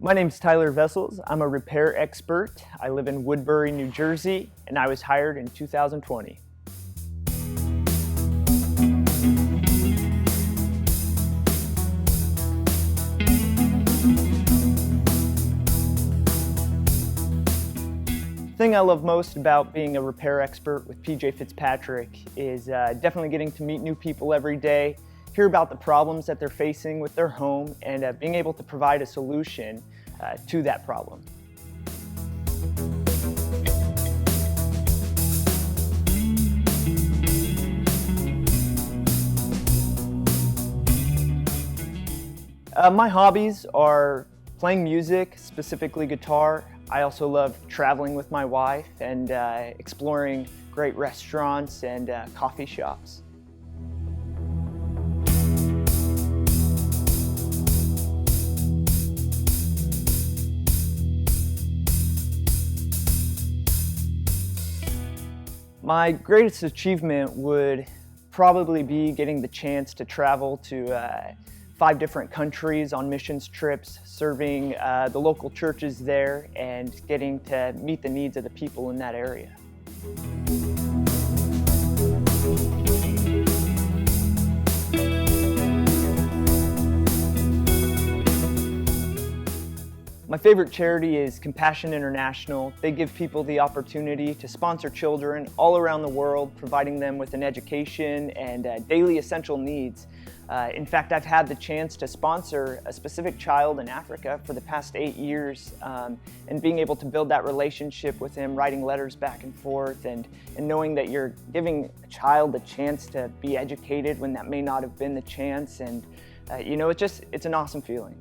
My name's Tyler Vessels. I'm a repair expert. I live in Woodbury, New Jersey, and I was hired in 2020. The thing I love most about being a repair expert with Fitzpatrick is definitely getting to meet new people every day, hear about the problems that they're facing with their home, and being able to provide a solution to that problem. My hobbies are playing music, specifically guitar. I also love traveling with my wife and exploring great restaurants and coffee shops. My greatest achievement would probably be getting the chance to travel to 5 different countries on missions trips, serving the local churches there and getting to meet the needs of the people in that area. My favorite charity is Compassion International. They give people the opportunity to sponsor children all around the world, providing them with an education and daily essential needs. In fact, I've had the chance to sponsor a specific child in Africa for the past 8 years, and being able to build that relationship with him, writing letters back and forth, and knowing that you're giving a child a chance to be educated when that may not have been the chance. And it's an awesome feeling.